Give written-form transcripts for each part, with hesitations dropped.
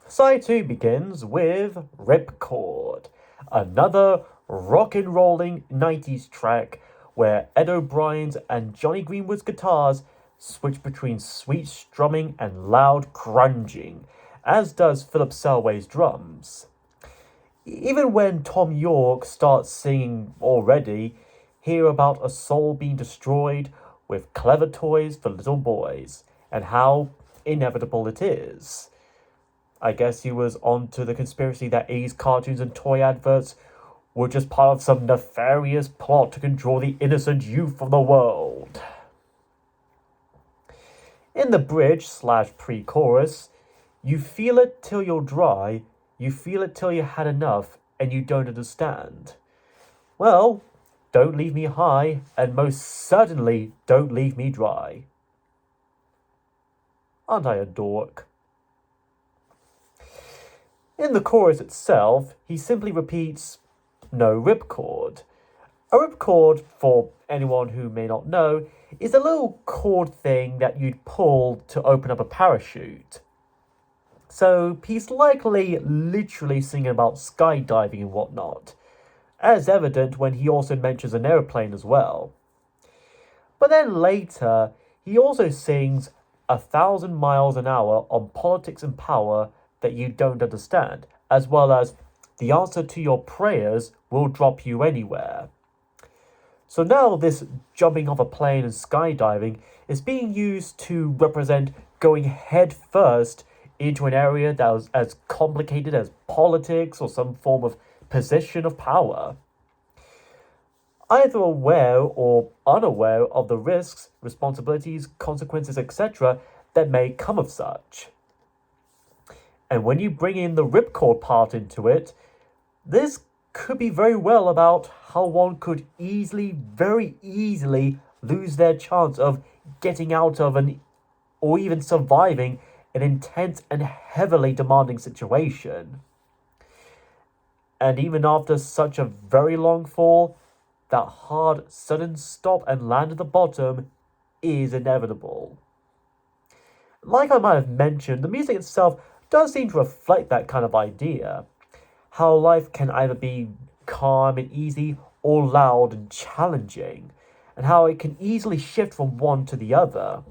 Side 2 begins with Ripcord, another rock and rolling 90s track where Ed O'Brien's and Johnny Greenwood's guitars switch between sweet strumming and loud crunging, as does Philip Selway's drums. Even when Tom York starts singing already, hear about a soul being destroyed with clever toys for little boys, and how inevitable it is. I guess he was onto the conspiracy that 80s cartoons and toy adverts were just part of some nefarious plot to control the innocent youth of the world. In the bridge slash pre chorus, you feel it till you're dry, you feel it till you had enough, and you don't understand. Well, don't leave me high, and most certainly don't leave me dry. Aren't I a dork? In the chorus itself, he simply repeats, no ripcord. A ripcord, for anyone who may not know, is a little cord thing that you'd pull to open up a parachute. So he's likely literally singing about skydiving and whatnot, as evident when he also mentions an airplane as well. But then later, he also sings 1,000 miles an hour on politics and power that you don't understand, as well as the answer to your prayers will drop you anywhere. So now this jumping off a plane and skydiving is being used to represent going head first into an area that was as complicated as politics or some form of position of power. Either aware or unaware of the risks, responsibilities, consequences, etc., that may come of such. And when you bring in the ripcord part into it, this could be very well about how one could very easily, lose their chance of getting out of or even surviving an intense and heavily demanding situation. And even after such a very long fall, that hard, sudden stop and land at the bottom is inevitable. Like I might have mentioned, the music itself does seem to reflect that kind of idea. How life can either be calm and easy or loud and challenging, and how it can easily shift from one to the other.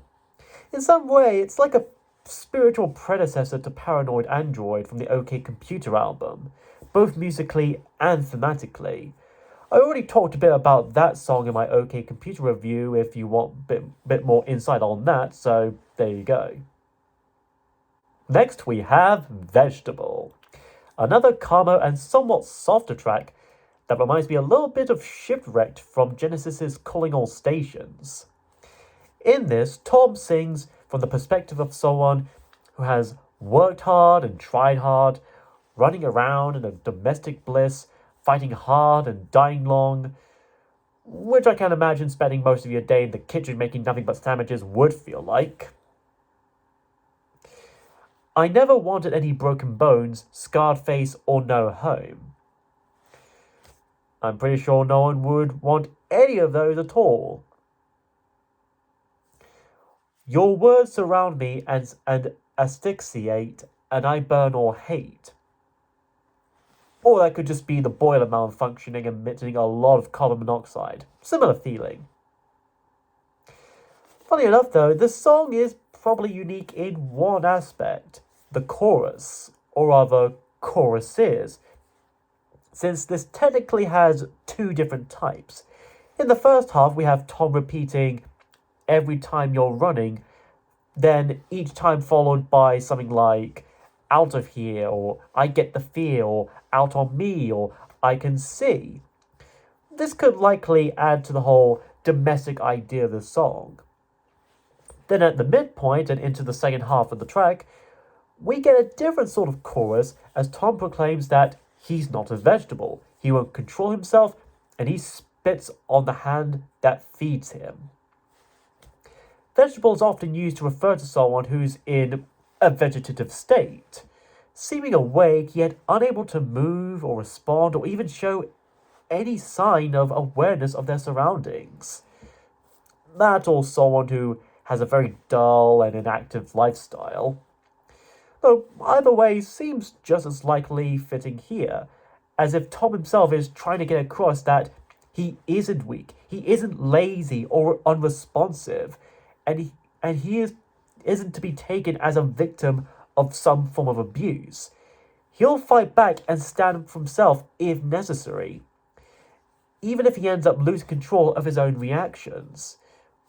In some way, it's like a spiritual predecessor to Paranoid Android from the OK Computer album, both musically and thematically. I already talked a bit about that song in my OK Computer review if you want a bit more insight on that, so there you go. Next we have Vegetable, another calmer and somewhat softer track that reminds me a little bit of Shipwrecked from Genesis's Calling All Stations. In this, Tom sings from the perspective of someone who has worked hard and tried hard, running around in a domestic bliss, fighting hard and dying long, which I can imagine spending most of your day in the kitchen making nothing but sandwiches would feel like. I never wanted any broken bones, scarred face, or no home. I'm pretty sure no one would want any of those at all. Your words surround me and asphyxiate, and I burn or hate. Or that could just be the boiler malfunctioning, emitting a lot of carbon monoxide. Similar feeling. Funny enough though, this song is probably unique in one aspect, the chorus, or rather choruses, since this technically has two different types. In the first half we have Tom repeating every time you're running, then each time followed by something like out of here, or I get the fear, or out on me, or I can see. This could likely add to the whole domestic idea of the song. Then at the midpoint and into the second half of the track, we get a different sort of chorus as Tom proclaims that he's not a vegetable, he won't control himself, and he spits on the hand that feeds him. Vegetable is often used to refer to someone who's in a vegetative state, seeming awake yet unable to move or respond or even show any sign of awareness of their surroundings. That or someone who has a very dull and inactive lifestyle. Though either way seems just as likely fitting here, as if Tom himself is trying to get across that he isn't weak, he isn't lazy or unresponsive, and he isn't to be taken as a victim of some form of abuse. He'll fight back and stand up for himself if necessary, even if he ends up losing control of his own reactions.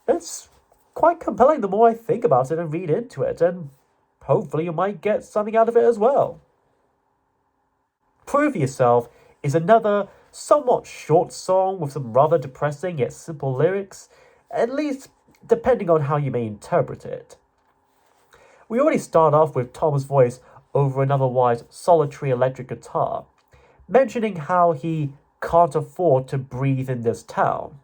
It's quite compelling the more I think about it and read into it, and hopefully you might get something out of it as well. Prove Yourself is another somewhat short song with some rather depressing yet simple lyrics, at least depending on how you may interpret it. We already start off with Tom's voice over an otherwise solitary electric guitar, mentioning how he can't afford to breathe in this town.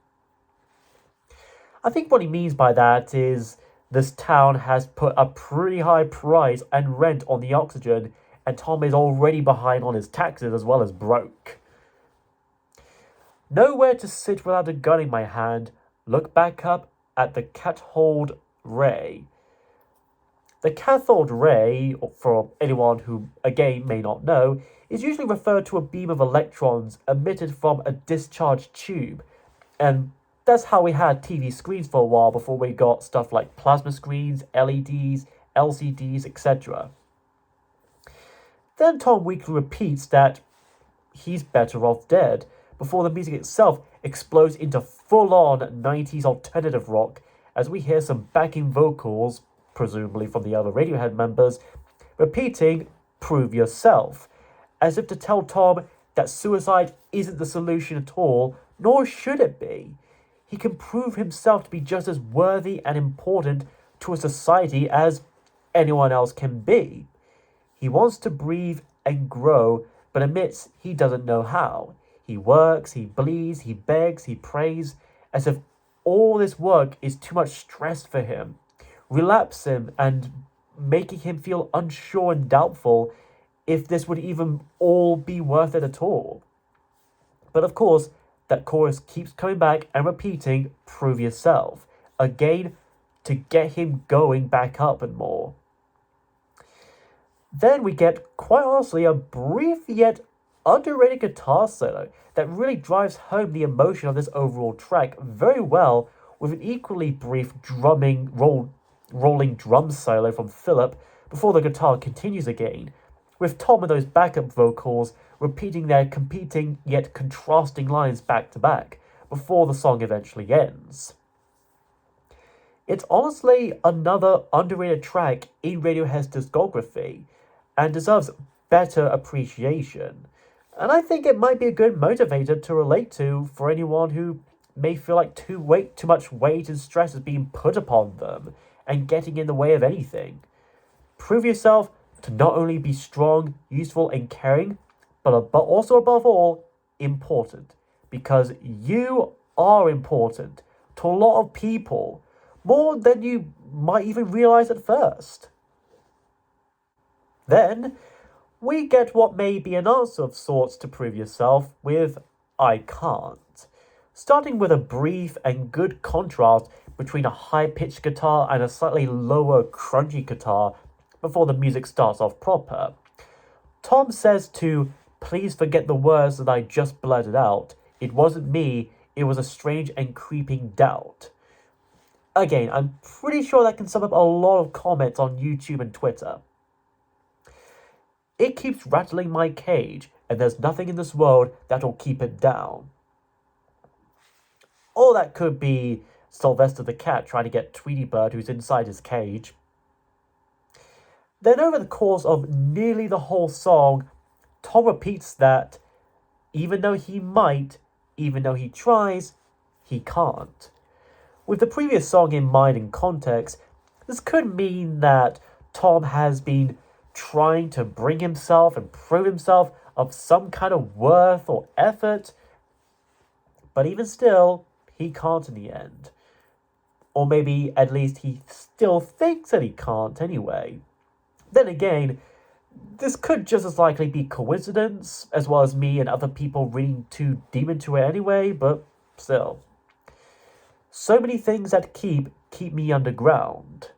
I think what he means by that is this town has put a pretty high price and rent on the oxygen, and Tom is already behind on his taxes as well as broke. Nowhere to sit without a gun in my hand, look back up at the cathode ray. The cathode ray, for anyone who again may not know, is usually referred to a beam of electrons emitted from a discharged tube, and that's how we had TV screens for a while before we got stuff like plasma screens, LEDs, LCDs, etc. Then Tom weakly repeats that he's better off dead before the music itself explodes into full-on 90s alternative rock as we hear some backing vocals, presumably from the other Radiohead members, repeating "Prove Yourself," as if to tell Tom that suicide isn't the solution at all, nor should it be. He can prove himself to be just as worthy and important to a society as anyone else can be. He wants to breathe and grow, but admits he doesn't know how. He works, he bleeds, he begs, he prays, as if all this work is too much stress for him, relapse him and making him feel unsure and doubtful if this would even all be worth it at all. But of course, that chorus keeps coming back and repeating, "Prove yourself," again to get him going back up and more. Then we get, quite honestly, a brief yet underrated guitar solo that really drives home the emotion of this overall track very well, with an equally brief rolling drum solo from Philip before the guitar continues again, with Tom and those backup vocals repeating their competing yet contrasting lines back to back before the song eventually ends. It's honestly another underrated track in Radiohead's discography and deserves better appreciation. And I think it might be a good motivator to relate to for anyone who may feel like too much weight and stress is being put upon them and getting in the way of anything. Prove yourself to not only be strong, useful, and caring, but also above all, important. Because you are important to a lot of people, more than you might even realize at first. Then, we get what may be an answer of sorts to Prove Yourself with "I Can't." Starting with a brief and good contrast between a high-pitched guitar and a slightly lower, crunchy guitar before the music starts off proper. Tom says to "Please forget the words that I just blurted out. It wasn't me, it was a strange and creeping doubt." Again, I'm pretty sure that can sum up a lot of comments on YouTube and Twitter. "It keeps rattling my cage, and there's nothing in this world that'll keep it down." Or that could be Sylvester the cat trying to get Tweety Bird who's inside his cage. Then over the course of nearly the whole song, Tom repeats that even though he might, even though he tries, he can't. With the previous song in mind and context, this could mean that Tom has been trying to bring himself and prove himself of some kind of worth or effort, but even still, he can't in the end. Or maybe at least he still thinks that he can't anyway. Then again, this could just as likely be coincidence, as well as me and other people reading too deep into it anyway, but still. So many things that keep me underground.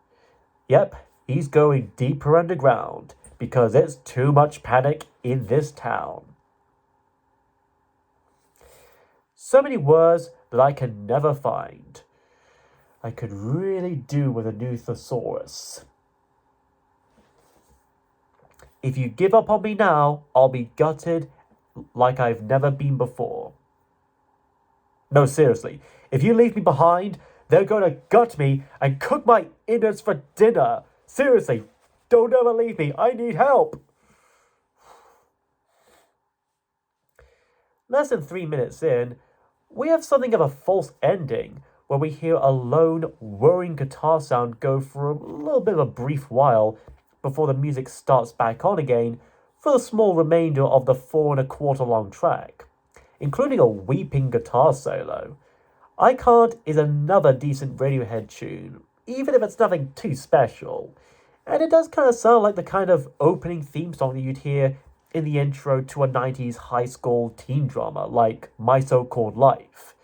Yep, he's going deeper underground. because it's too much panic in this town. So many words that I can never find. I could really do with a new thesaurus. If you give up on me now, I'll be gutted like I've never been before. No, seriously, if you leave me behind, they're going to gut me and cook my innards for dinner. Seriously, don't ever leave me. I need help. Less than 3 minutes in, we have something of a false ending where we hear a lone, whirring guitar sound go for a little bit of a brief while before the music starts back on again for the small remainder of the 4.25 long track, including a weeping guitar solo. I Can't is another decent Radiohead tune, even if it's nothing too special. And it does kind of sound like the kind of opening theme song that you'd hear in the intro to a 90s high school teen drama like My So-Called Life.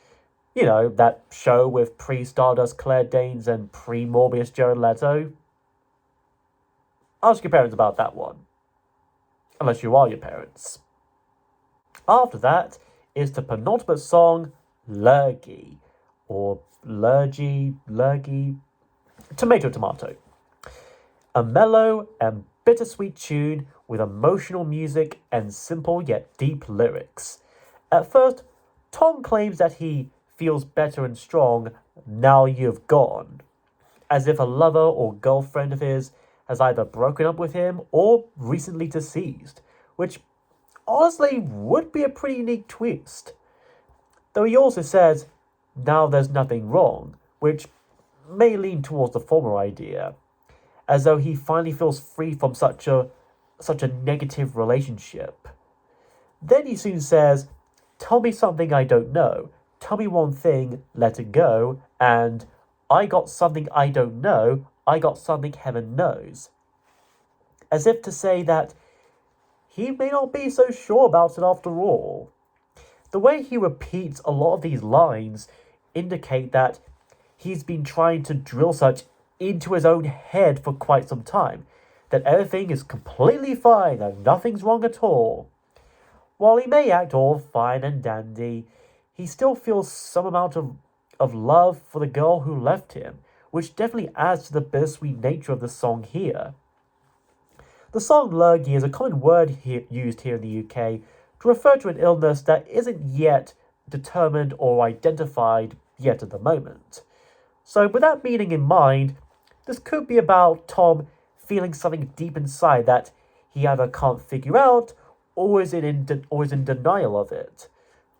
You know, that show with pre-Stardust Claire Danes and pre-Morbius Jared Leto. Ask your parents about that one. Unless you are your parents. After that is the penultimate song, Lurgy. Or Lurgy, tomato, tomato. A mellow and bittersweet tune with emotional music and simple yet deep lyrics. At first, Tom claims that he feels better and strong now you've gone, as if a lover or girlfriend of his has either broken up with him or recently deceased, which honestly would be a pretty unique twist. Though he also says, now there's nothing wrong, which may lean towards the former idea, as though he finally feels free from such a negative relationship. Then he soon says, tell me something I don't know, tell me one thing, let it go, and I got something I don't know, I got something heaven knows. As if to say that he may not be so sure about it after all. The way he repeats a lot of these lines indicate that he's been trying to drill such into his own head for quite some time, that everything is completely fine and nothing's wrong at all. While he may act all fine and dandy, he still feels some amount of love for the girl who left him, which definitely adds to the bittersweet nature of the song here. The song lurgy is a common word used here in the UK to refer to an illness that isn't yet determined or identified yet at the moment. So with that meaning in mind, this could be about Tom feeling something deep inside that he either can't figure out or is in denial of it.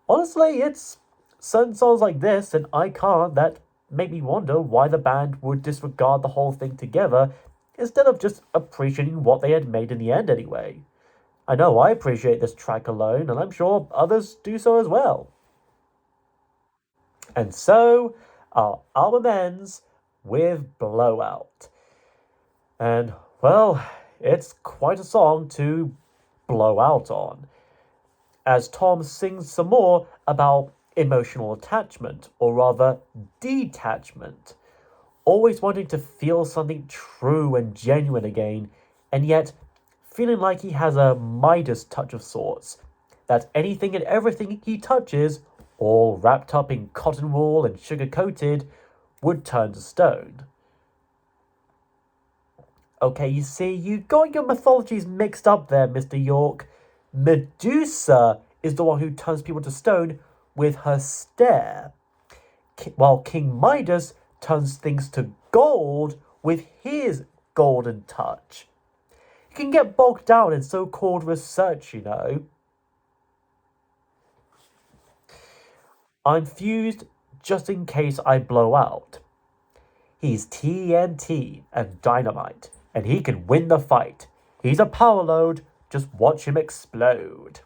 Honestly, it's certain songs like this and I Can't that make me wonder why the band would disregard the whole thing together instead of just appreciating what they had made in the end anyway. I know I appreciate this track alone, and I'm sure others do so as well. And so, our album ends with Blowout. And, well, it's quite a song to blow out on, as Tom sings some more about emotional attachment, or rather, detachment. Always wanting to feel something true and genuine again, and yet feeling like he has a Midas touch of sorts, that anything and everything he touches, all wrapped up in cotton wool and sugar-coated, would turn to stone. Okay, you see, you got your mythologies mixed up there, Mr. York. Medusa is the one who turns people to stone with her stare, while King Midas turns things to gold with his golden touch. You can get bogged down in so-called research, you know. I'm fused just in case I blow out. He's TNT and dynamite, and he can win the fight. He's a power load, just watch him explode.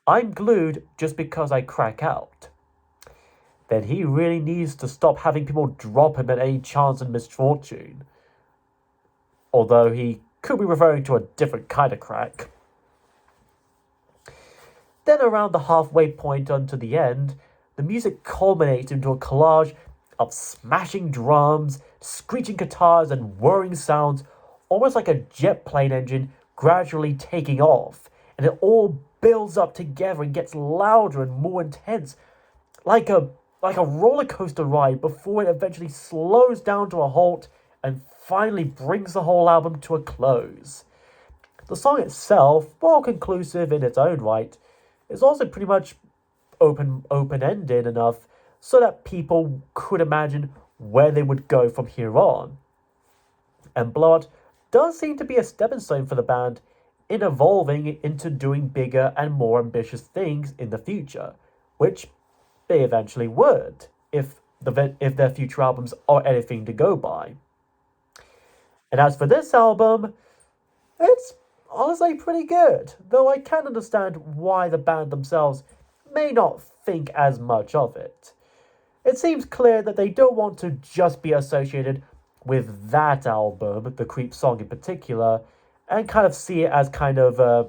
I'm glued just because I crack out. Then he really needs to stop having people drop him at any chance and misfortune. Although he could be referring to a different kind of crack. Then around the halfway point onto the end, the music culminates into a collage of smashing drums, screeching guitars, and whirring sounds, almost like a jet plane engine gradually taking off, and it all builds up together and gets louder and more intense, like a roller coaster ride before it eventually slows down to a halt and finally brings the whole album to a close. The song itself, while conclusive in its own right, is also pretty much open ended enough so that people could imagine where they would go from here on. And Blood does seem to be a stepping stone for the band in evolving into doing bigger and more ambitious things in the future, which they eventually would if their future albums are anything to go by. And as for this album, it's honestly pretty good, though I can understand why the band themselves may not think as much of it. It seems clear that they don't want to just be associated with that album, the Creep song in particular, and kind of see it as kind of a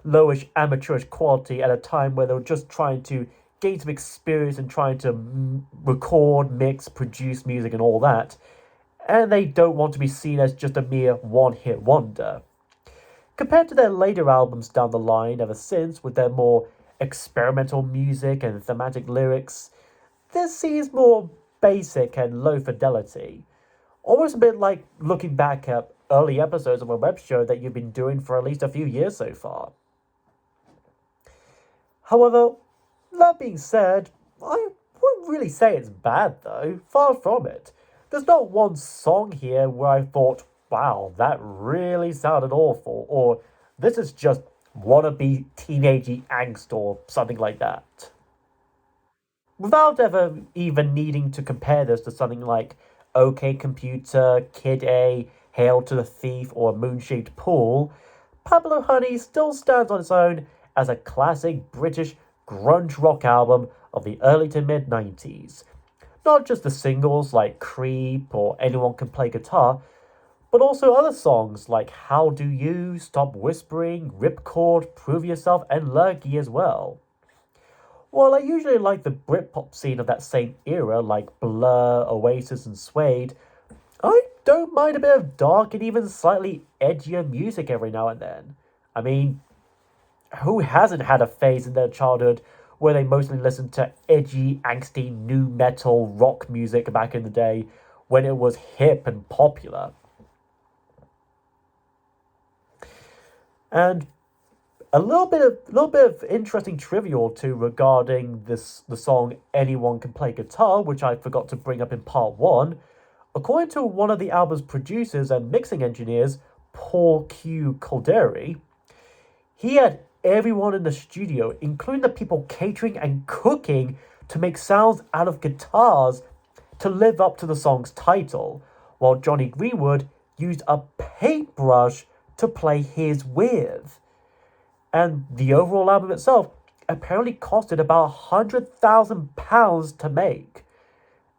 lowish, amateurish quality at a time where they were just trying to gain some experience and trying to record, mix, produce music and all that. And they don't want to be seen as just a mere one hit wonder. Compared to their later albums down the line ever since, with their more experimental music and thematic lyrics, this seems more basic and low fidelity. Almost a bit like looking back at early episodes of a web show that you've been doing for at least a few years so far. However, that being said, I wouldn't really say it's bad though, far from it. There's not one song here where I thought, wow, that really sounded awful, or this is just wannabe teenagey angst or something like that. Without ever even needing to compare this to something like OK Computer, Kid A, Hail to the Thief, or Moon Shaped Pool, Pablo Honey still stands on its own as a classic British grunge rock album of the early to mid 90s. Not just the singles like Creep or Anyone Can Play Guitar, but also other songs like How Do You, Stop Whispering, Ripcord, Prove Yourself, and Lurgy as well. While I usually like the Britpop scene of that same era, like Blur, Oasis, and Suede, I don't mind a bit of dark and even slightly edgier music every now and then. I mean, who hasn't had a phase in their childhood where they mostly listened to edgy, angsty, new metal rock music back in the day when it was hip and popular? And a little bit of interesting trivia or two regarding the song Anyone Can Play Guitar, which I forgot to bring up in part one. According to one of the album's producers and mixing engineers, Paul Q. Calderi, he had everyone in the studio, including the people catering and cooking, to make sounds out of guitars to live up to the song's title, while Johnny Greenwood used a paintbrush to play his with. And the overall album itself apparently costed about £100,000 to make.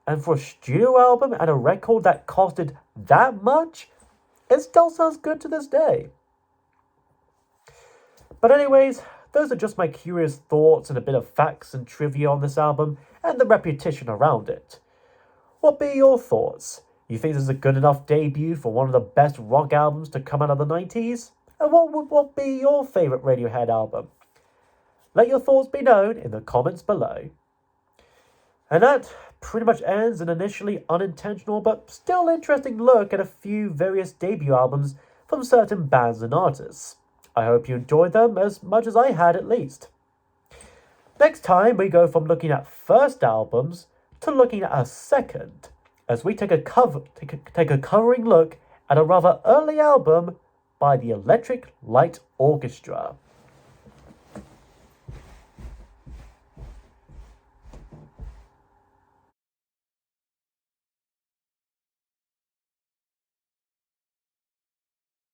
And for a studio album and a record that costed that much, it still sounds good to this day. But anyways, those are just my curious thoughts and a bit of facts and trivia on this album and the reputation around it. What be your thoughts? You think this is a good enough debut for one of the best rock albums to come out of the 90s? And what be your favourite Radiohead album? Let your thoughts be known in the comments below. And that pretty much ends an initially unintentional but still interesting look at a few various debut albums from certain bands and artists. I hope you enjoyed them as much as I had at least. Next time we go from looking at first albums to looking at a second, as we take a covering look at a rather early album by the Electric Light Orchestra.